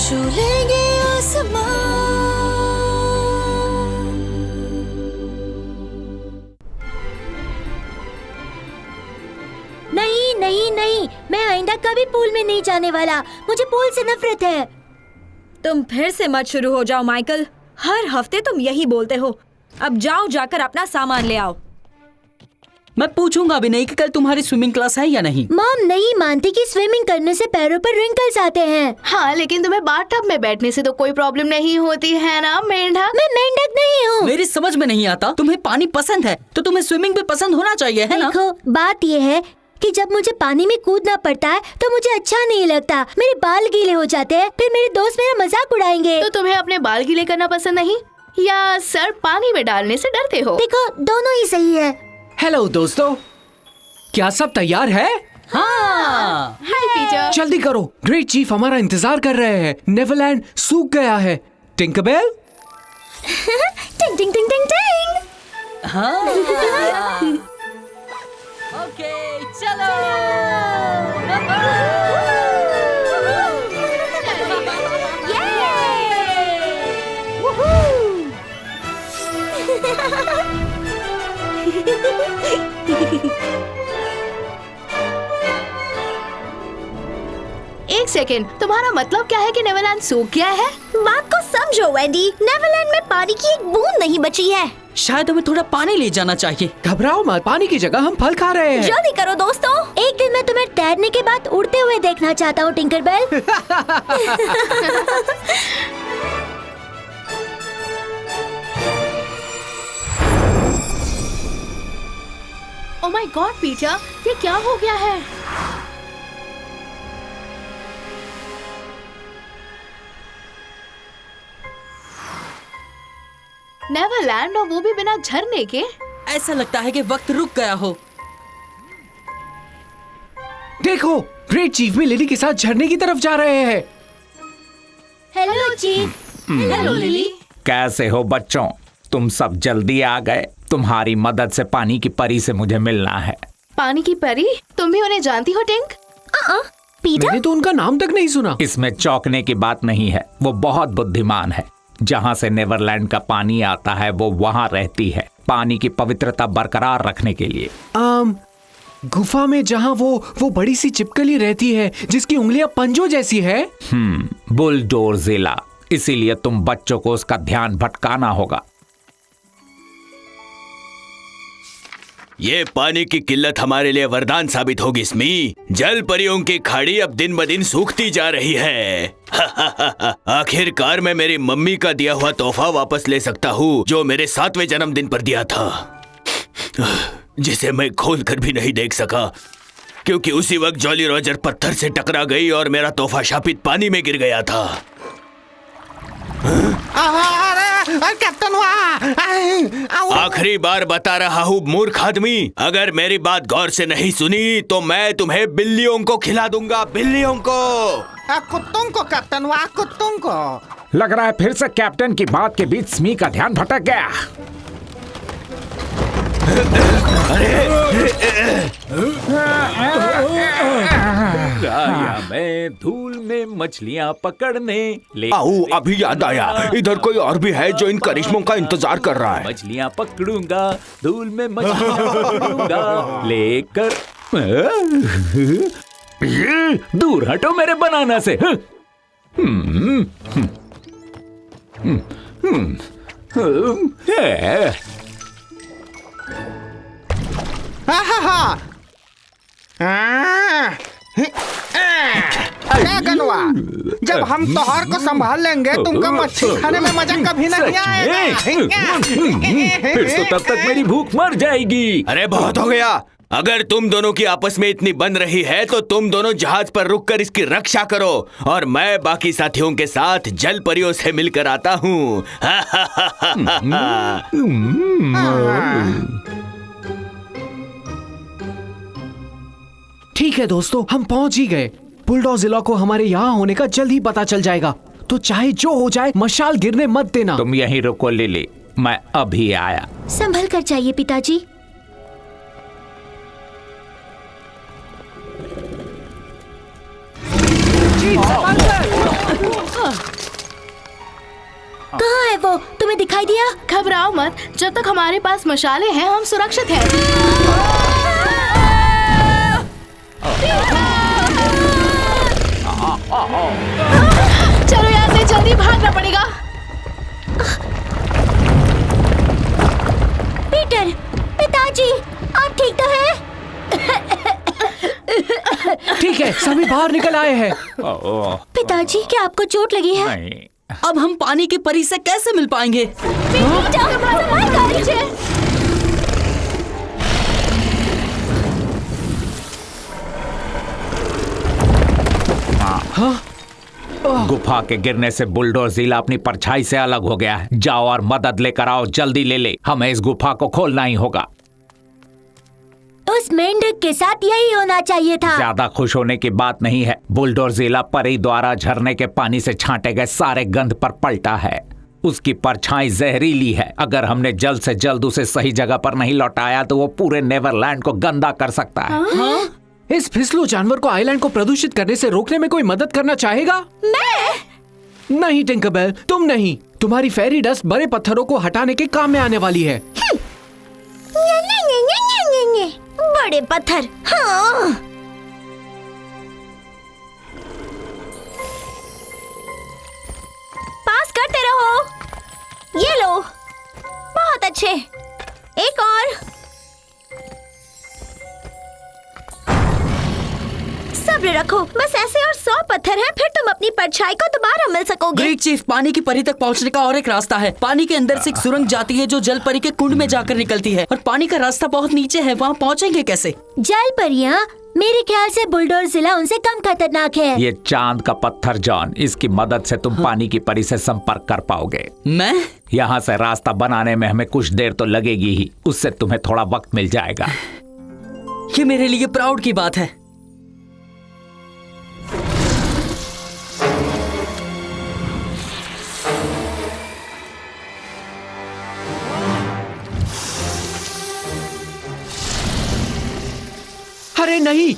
छू लेंगे आसमां। नहीं नहीं नहीं, मैं आइंदा कभी पूल में नहीं जाने वाला। मुझे पूल से नफरत है। तुम फिर से मत शुरू हो जाओ माइकल, हर हफ्ते तुम यही बोलते हो। अब जाओ, जाकर अपना सामान ले आओ। मैं पूछूंगा भी नहीं कि कल तुम्हारी स्विमिंग क्लास है या नहीं। मॉम नहीं मानती कि स्विमिंग करने से पैरों पर रिंकल्स आते हैं। हाँ, लेकिन तुम्हें बाथटब में बैठने से तो कोई प्रॉब्लम नहीं होती है ना मेंढक? मैं मेंढक नहीं हूँ। मेरी समझ में नहीं आता, तुम्हें पानी पसंद है तो तुम्हें स्विमिंग भी पसंद होना चाहिए, है ना? देखो, बात ये है कि जब मुझे पानी में कूदना पड़ता है तो मुझे अच्छा नहीं लगता। मेरे बाल गीले हो जाते हैं, फिर मेरे दोस्त मेरा मजाक उड़ाएंगे। तो तुम्हें अपने बाल गीले करना पसंद नहीं, या सर पानी में डालने से डरते हो? देखो, दोनों ही सही है। हेलो दोस्तों, क्या सब तैयार है? हाँ। हाय पीटर। जल्दी करो, ग्रेट चीफ हमारा इंतजार कर रहे हैं। नेवरलैंड सूख गया है। टिंकरबेल, टिंग टिंग टिंग टिंग टिंग। हाँ। ओके, चलो। एक सेकेंड, तुम्हारा मतलब क्या है कि नेवरलैंड सूख गया है? बात को समझो वेंडी, नेवरलैंड में पानी की एक बूंद नहीं बची है। शायद हमें थोड़ा पानी ले जाना चाहिए। घबराओ मत, पानी की जगह हम फल खा रहे हैं। जल्दी करो दोस्तों, एक दिन मैं तुम्हें तैरने के बाद उड़ते हुए देखना चाहता हूँ टिंकरबेल। ओह माय गॉड पीटर, ये क्या हो गया है? नेवरलैंड, और वो भी बिना झरने के। ऐसा लगता है कि वक्त रुक गया हो। देखो, ग्रेट चीफ भी लिली के साथ झरने की तरफ जा रहे हैं। Hello chief. Hello lily. कैसे हो बच्चों? तुम सब जल्दी आ गए। तुम्हारी मदद से पानी की परी से मुझे मिलना है। पानी की परी? तुम भी उन्हें जानती हो टिंक? पीटर, मैंने तो उनका नाम तक नहीं सुना। इसमें चौंकने की बात नहीं है, वो बहुत बुद्धिमान है। जहाँ से नेवरलैंड का पानी आता है वो वहाँ रहती है, पानी की पवित्रता बरकरार रखने के लिए। गुफा में जहाँ वो बड़ी सी चिपकली रहती है जिसकी उंगलियां पंजों जैसी है। बुलडोरजिला। इसीलिए तुम बच्चों को उसका ध्यान भटकाना होगा। ये पानी की किल्लत हमारे लिए वरदान साबित होगी स्मी। जल परियों की खाड़ी अब दिन ब दिन सूखती जा रही है। आखिरकार मैं मेरी मम्मी का दिया हुआ तोहफा वापस ले सकता हूँ जो मेरे 7वें जन्मदिन पर दिया था, जिसे मैं खोल कर भी नहीं देख सका क्योंकि उसी वक्त जॉली रॉजर पत्थर से टकरा गई और मेरा तोहफा शापित पानी में गिर गया था। कैप्टन, आखिरी बार बता रहा हूँ मूर्ख आदमी, अगर मेरी बात गौर से नहीं सुनी तो मैं तुम्हें बिल्लियों को खिला दूंगा, बिल्लियों को। कुत्तों को कैप्टन, वाह कुत्तों को। लग रहा है फिर से कैप्टन की बात के बीच स्मी का ध्यान भटक गया। आया मैं धूल में मछलियाँ पकड़ने ले। आओ, अभी याद आया, इधर कोई और भी है जो इन करिश्मों का इंतजार कर रहा है। मछलियाँ पकड़ूंगा, धूल में मछलियाँ पकड़ूंगा लेकर। दूर हटो मेरे बनाना से। क्या गनवा, जब हम तोहर को संभाल लेंगे तुमको मच्छी खाने में मजा कभी नहीं आएगा। फिर तो तब तक मेरी भूख मर जाएगी। अरे बहुत हो गया, अगर तुम दोनों की आपस में इतनी बन रही है तो तुम दोनों जहाज पर रुककर इसकी रक्षा करो और मैं बाकी साथियों के साथ जल परियों से मिलकर आता हूँ। ठीक है दोस्तों, हम पहुंच ही गए। बुलडोरजिला को हमारे यहाँ होने का जल्द ही पता चल जाएगा, तो चाहे जो हो जाए मशाल गिरने मत देना। तुम यहीं रुको लिली, मैं अभी आया। संभल कर जाइए पिताजी। तुम्हें दिखाई दिया? घबराओ मत, जब तक हमारे पास मशाले हैं हम सुरक्षित हैं। चलो यहाँ से जल्दी भागना पड़ेगा। पीटर, पिताजी, आप ठीक तो हैं? ठीक है, सभी बाहर निकल आए हैं। पिताजी, क्या आपको चोट लगी है? नहीं, अब हम पानी की परी से कैसे मिल पाएंगे? गुफा के गिरने से बुलडोज़िला अपनी परछाई से अलग हो गया है। जाओ और मदद लेकर आओ, जल्दी ले। हमें इस गुफा को खोलना ही होगा। उस मेंढक के साथ यही होना चाहिए था। ज्यादा खुश होने की बात नहीं है। बुलडोज़िला परी द्वारा झरने के पानी से छांटे गए सारे गंध पर पलटा है। उसकी परछाई जहरीली है। अगर हमने जल्द से जल्द उसे सही जगह पर नहीं लौटाया तो वो पूरे नेवरलैंड को गंदा कर सकता है। हाँ? इस फिसलू जानवर को आइलैंड को प्रदूषित करने से रोकने में कोई मदद करना चाहेगा? मैं नहीं टिंकरबेल, तुम नहीं। तुम्हारी फेरी डस्ट बड़े पत्थरों को हटाने के काम में आने वाली है। बड़े पत्थर, हाँ। पास करते रहो। ये लो, बहुत अच्छे। एक और। सब्र रखो, बस ऐसे और 100 पत्थर हैं, फिर तुम अपनी परछाई को दोबारा मिल सकोगे। ग्रेट चीफ, पानी की परी तक पहुंचने का और एक रास्ता है। पानी के अंदर से एक सुरंग जाती है जो जल परी के कुंड में जाकर निकलती है, और पानी का रास्ता बहुत नीचे है। वहाँ पहुँचेंगे कैसे? जल परियां, मेरे ख्याल से बुलडोज़िला उनसे कम खतरनाक है। ये चांद का पत्थर जॉन, इसकी मदद से तुम पानी की परी से संपर्क कर पाओगे। मैं? यहाँ से रास्ता बनाने में हमें कुछ देर तो लगेगी ही, उससे तुम्हें थोड़ा वक्त मिल जाएगा। ये मेरे लिए प्राउड की बात है। अरे नहीं,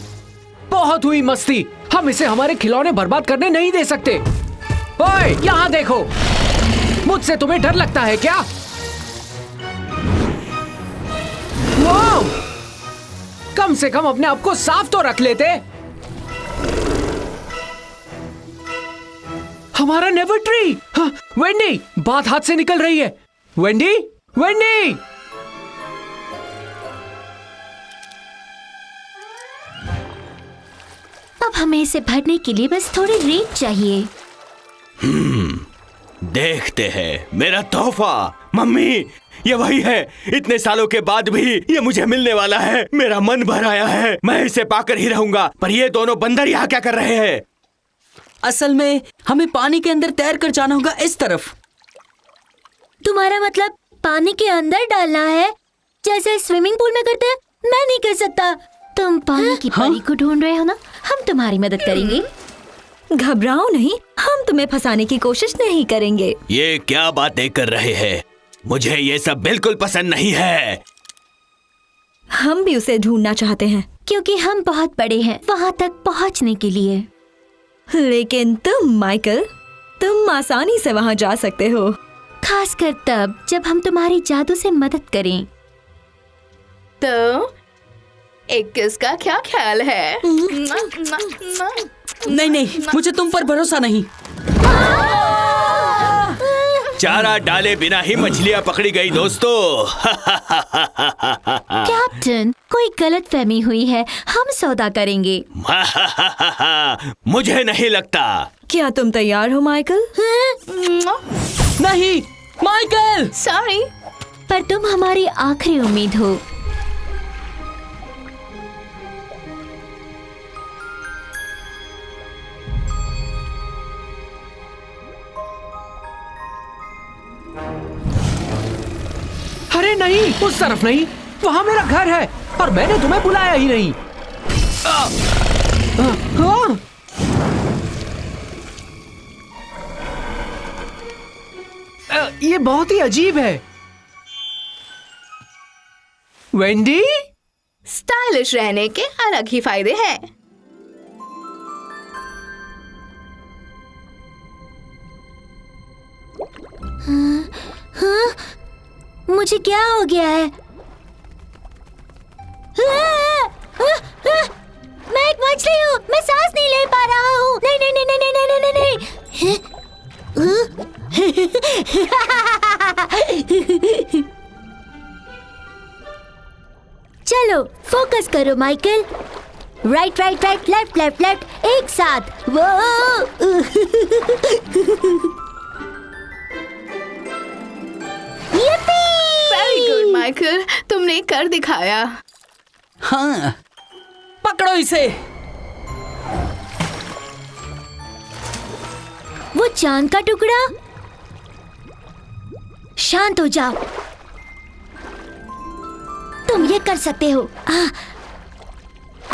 बहुत हुई मस्ती। हम इसे हमारे खिलौने बर्बाद करने नहीं दे सकते। ओए, यहाँ देखो। मुझसे तुम्हें डर लगता है क्या? वाओ! कम से कम अपने आप को साफ तो रख लेते। हमारा नेवर ट्री। हाँ, वेंडी, बात हाथ से निकल रही है। Wendy, Wendy! अब हमें इसे भरने के लिए बस थोड़ी रेत चाहिए। देखते हैं मेरा तोहफा। मम्मी, ये वही है। इतने सालों के बाद भी ये मुझे मिलने वाला है। मेरा मन भर आया है। मैं इसे पाकर ही रहूंगा। पर ये दोनों बंदर यहाँ क्या कर रहे हैं? असल में हमें पानी के अंदर तैर कर जाना होगा, इस तरफ। तुम्हारा मतलब पानी के अंदर डालना है, जैसे स्विमिंग पूल में करते हैं? मैं नहीं कर सकता। तुम पानी की परी को ढूंढ रहे हो ना? हम तुम्हारी मदद करेंगे। घबराओ नहीं, हम तुम्हें फंसाने की कोशिश नहीं करेंगे। ये क्या बातें कर रहे हैं? मुझे ये सब बिल्कुल पसंद नहीं है। हम भी उसे ढूंढना चाहते हैं, क्योंकि हम बहुत बड़े हैं वहाँ तक पहुँचने के लिए। लेकिन तुम माइकल, तुम आसानी से वहाँ जा सकते हो। खासकर तब जब हम तुम्हारी जादू से मदद करें। तो एक किस का क्या ख्याल है? नहीं नहीं, मुझे तुम पर भरोसा नहीं। चारा डाले बिना ही मछलियाँ पकड़ी गई दोस्तों। कैप्टन, कोई गलतफहमी हुई है, हम सौदा करेंगे। मुझे नहीं लगता। क्या तुम तैयार हो माइकल? नहीं माइकल, सॉरी, पर तुम हमारी आखिरी उम्मीद हो। अरे नहीं, उस तरफ नहीं। वहां मेरा घर है और मैंने तुम्हें बुलाया ही नहीं। ये बहुत ही अजीब है। वेंडी, स्टाइलिश रहने के अलग ही फायदे हैं। हाँ? मुझे क्या हो गया है? मैं एक मछली हूँ, मैं सांस नहीं ले पा रहा हूँ। नहीं नहीं नहीं नहीं नहीं नहीं नहीं नहीं। चलो फोकस करो Michael. Right right right, left left left, एक साथ। वो वेरी गुड माइकल, तुमने कर दिखाया। हाँ, पकड़ो इसे। वो चांद का टुकड़ा। शांत हो जाओ, तुम ये कर सकते हो।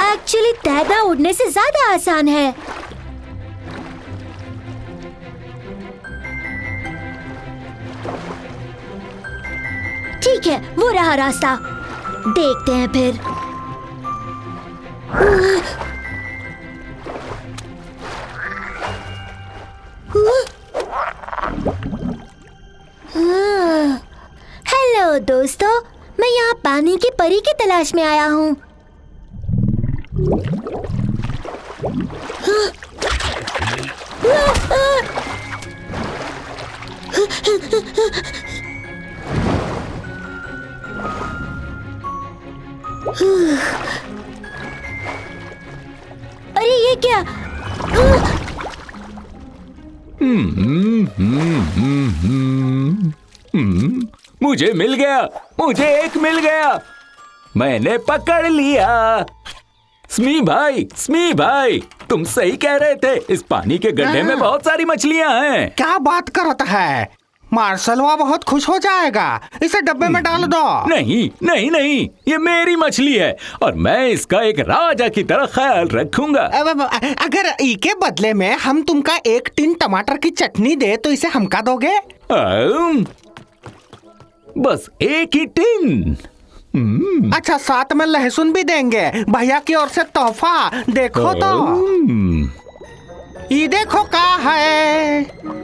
एक्चुअली तैरना उड़ने से ज्यादा आसान है। ठीक है, वो रहा रास्ता, देखते हैं फिर। हेलो दोस्तों, मैं यहाँ पानी की परी की तलाश में आया हूँ। अरे ये क्या? मुझे मिल गया, मुझे एक मिल गया, मैंने पकड़ लिया। स्मी भाई, तुम सही कह रहे थे, इस पानी के गड्ढे में बहुत सारी मछलियां हैं। क्या बात करता है? मार्शलवा बहुत खुश हो जाएगा। इसे डब्बे में डाल दो। नहीं नहीं नहीं, ये मेरी मछली है और मैं इसका एक राजा की तरह ख्याल रखूंगा। अगर इसके बदले में हम तुमका 1 टिन टमाटर की चटनी दे तो इसे हमका दोगे? बस 1 ही टिन। अच्छा, साथ में लहसुन भी देंगे, भैया की ओर से तोहफा। देखो तो, ये देखो क्या है।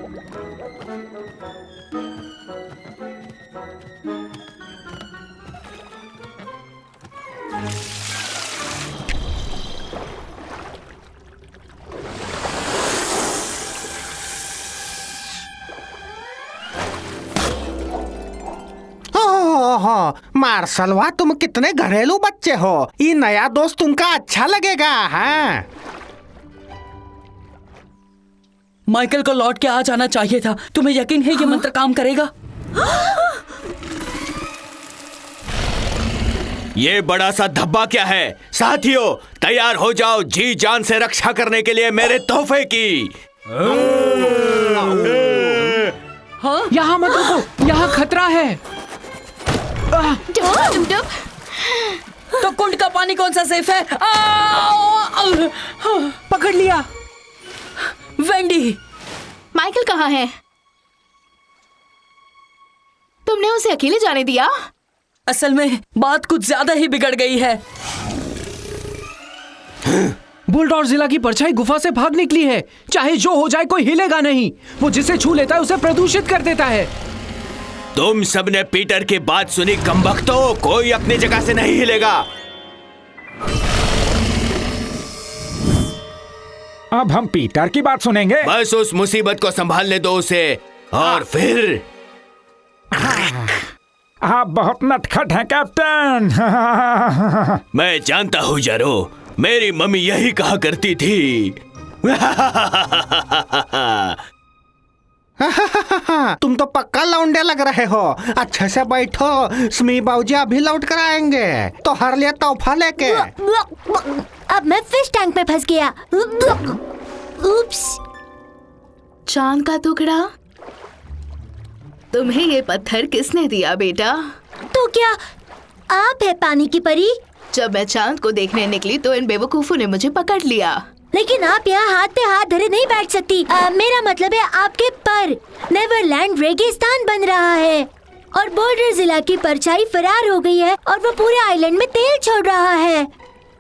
मार्शलवा, तुम कितने घरेलू बच्चे हो। ये नया दोस्त तुमका अच्छा लगेगा। हाँ, माइकल को लौट के आ जाना चाहिए था। तुम्हें यकीन है ये मंत्र काम करेगा? ये बड़ा सा धब्बा क्या है? साथियों, तैयार हो जाओ जी जान से रक्षा करने के लिए मेरे तोहफे की। हाँ? यहाँ मत रुको, यहाँ खतरा है। तो कुंड का पानी कौन सा सेफ है? पकड़ लिया। वेंडी, माइकल कहाँ है? तुमने उसे अकेले जाने दिया? असल में बात कुछ ज्यादा ही बिगड़ गई है। बुलडॉर्जिला की परछाई गुफा से भाग निकली है। चाहे जो हो जाए कोई हिलेगा नहीं। वो जिसे छू लेता है उसे प्रदूषित कर देता है। तुम सबने पीटर की बात सुनी कमबख्तों, कोई अपनी जगह से नहीं हिलेगा। अब हम पीटर की बात सुनेंगे? बस उस मुसीबत को संभालने दो उसे, और फिर आप बहुत नटखट हैं कैप्टन। मैं जानता हूँ जारो, मेरी मम्मी यही कहा करती थी। तुम तो पक्का लौंडे लग रहे हो। अच्छे से बैठो, स्मी बाबूजी अभी लौट कर आएंगे तो हर लिए तोहफा लेके। अब मैं फिश टैंक में फंस गया। उप्स। चांद का टुकड़ा, तुम्हें ये पत्थर किसने दिया बेटा? तो क्या आप है पानी की परी? जब मैं चांद को देखने निकली तो इन बेवकूफों ने मुझे पकड़ लिया। लेकिन आप यहाँ हाथ पे हाथ धरे नहीं बैठ सकती। मेरा मतलब है आपके पर नेवरलैंड रेगिस्तान बन रहा है और बोल्डर जिला की परछाई फरार हो गई है और वो पूरे आइलैंड में तेल छोड़ रहा है।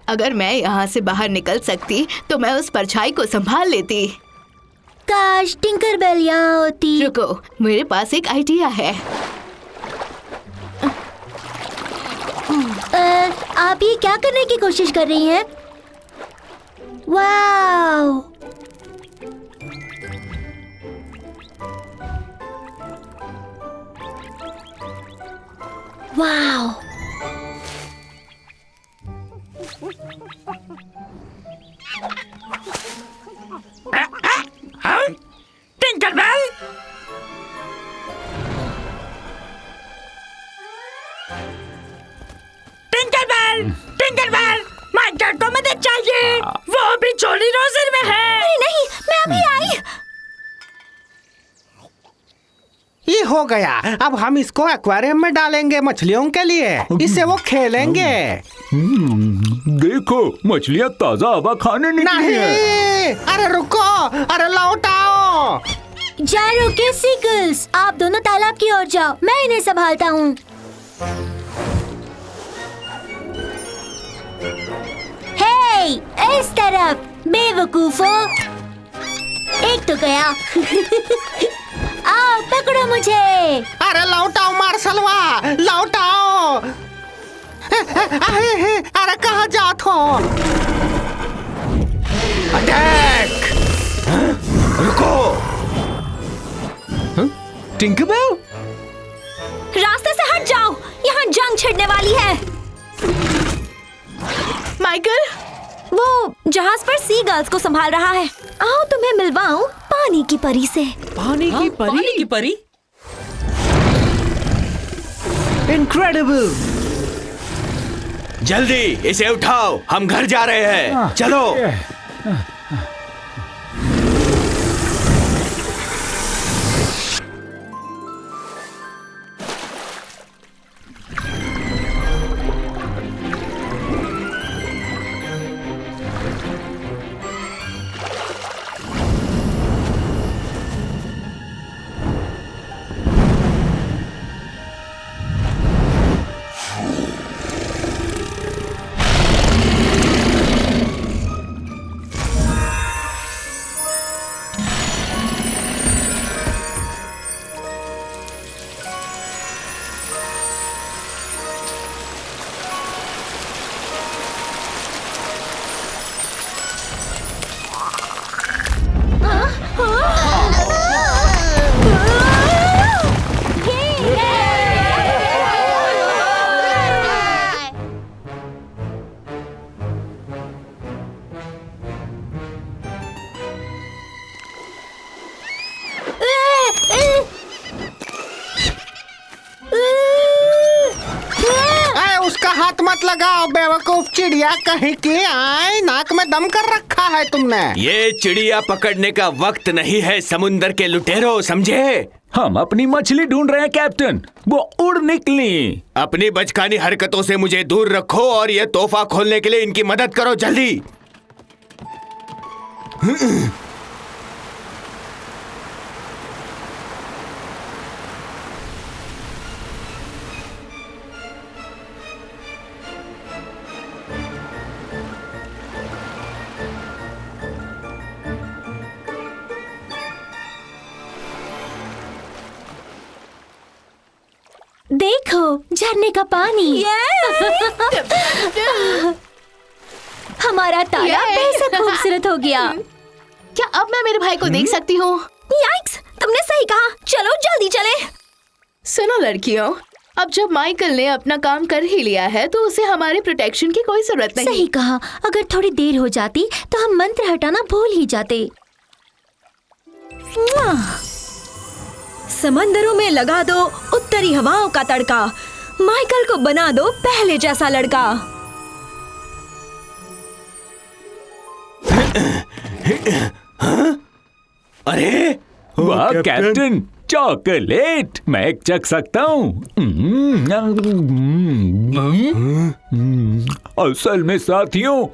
अगर मैं यहाँ से बाहर निकल सकती तो मैं उस परछाई को संभाल लेती। काश टिंकरबेल यहाँ होती। रुको, मेरे पास एक आइडिया है। आप ये क्या करने की कोशिश कर रही हैं? वाओ! वाओ! टिंकरबेल, टिंकरबेल, टिंकरबेल, माइकल को मदद चाहिए। वो अभी चोरी रोजर में है। नहीं, मैं अभी आई। ये हो गया। अब हम इसको एक्वेरियम में डालेंगे मछलियों के लिए, इससे वो खेलेंगे। देखो, मछलियाँ ताजा हवा खाने निकली हैं। नहीं, अरे रुको, अरे लौट आओ। जारो के सीगल्स, आप दोनों तालाब की ओर जाओ, मैं इन्हें संभालता हूँ। हे, इस तरफ, बेवकूफो। एक तो गया। आओ, पकड़ो मुझे। अरे लौट आओ मार्शलवा, लौट आओ। अरे कहाँ जात हो? अटैक! रुको। टिंकरबेल, रास्ते से हट जाओ, यहाँ जंग छिड़ने वाली है। माइकल, वो जहाज पर सी गर्ल्स को संभाल रहा है। आओ तुम्हें मिलवाऊं पानी की परी से। पानी की परी? पानी की परी? इनक्रेडिबल! जल्दी इसे उठाओ, हम घर जा रहे हैं। चलो। हाथ मत लगाओ बेवकूफ चिड़िया कहीं की। आए, नाक में दम कर रखा है तुमने। ये चिड़िया पकड़ने का वक्त नहीं है समुंदर के लुटेरो, समझे? हम अपनी मछली ढूंढ रहे हैं कैप्टन, वो उड़ निकली। अपनी बचकानी हरकतों से मुझे दूर रखो और ये तोहफा खोलने के लिए इनकी मदद करो जल्दी। देखो, झरने का पानी। हमारा तालाब बेहद खूबसूरत हो गया। क्या अब मैं मेरे भाई को देख सकती हूँ? याइक्स, तुमने सही कहा। चलो जल्दी चले। सुनो लड़कियों, अब जब माइकल ने अपना काम कर ही लिया है तो उसे हमारे प्रोटेक्शन की कोई जरूरत नहीं। सही कहा। अगर थोड़ी देर हो जाती तो हम मंत्र हटाना भूल ही जाते। समंदरों में लगा दो उत्तरी हवाओं का तड़का, माइकल को बना दो पहले जैसा लड़का। अरे वाह कैप्टन, चॉकलेट। मैं एक चख सकता हूँ? असल में साथियों,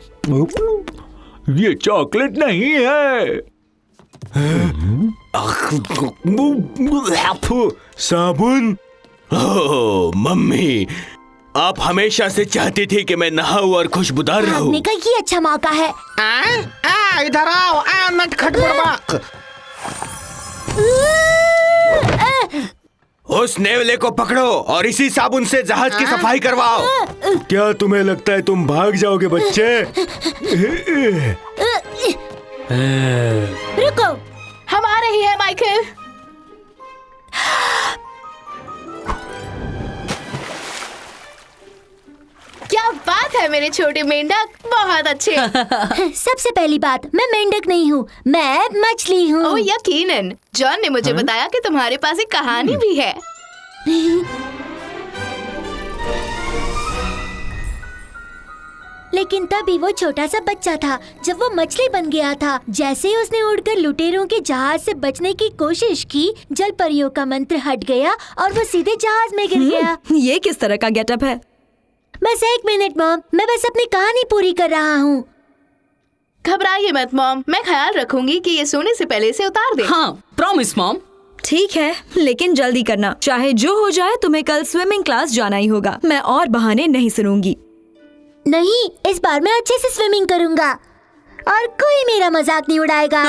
ये चॉकलेट नहीं है। साबुन। ओह मम्मी, आप हमेशा से चाहती थी कि मैं नहाऊं और खुशबूदार रहूं। भागने का ये अच्छा मौका है। इधर आओ, नटखट बुड़बक। उस नेवले को पकड़ो और इसी साबुन से जहाज की सफाई करवाओ। क्या तुम्हें लगता है तुम भाग जाओगे बच्चे? रुको, हम आ रही है माइकल। क्या बात है मेरे छोटे मेंढक, बहुत अच्छे। सबसे पहली बात, मैं मेंढक नहीं हूँ, मैं मछली हूँ। ओ यकीनन, जॉन ने मुझे बताया कि तुम्हारे पास एक कहानी भी है। लेकिन तभी वो छोटा सा बच्चा था जब वो मछली बन गया था। जैसे ही उसने उड़कर लुटेरों के जहाज से बचने की कोशिश की, जल परियों का मंत्र हट गया और वो सीधे जहाज में गिर गया। ये किस तरह का गेटअप है? बस 1 मिनट मॉम, मैं बस अपनी कहानी पूरी कर रहा हूँ। घबराइए मत मॉम, मैं ख्याल रखूंगी कि ये सोने से पहले से उतार दे। हाँ, प्रॉमिस मॉम। ठीक है, लेकिन जल्दी करना। चाहे जो हो जाए, तुम्हें कल स्विमिंग क्लास जाना ही होगा। मैं और बहाने नहीं सुनूंगी। नहीं, इस बार मैं अच्छे से स्विमिंग करूँगा और कोई मेरा मजाक नहीं उड़ाएगा।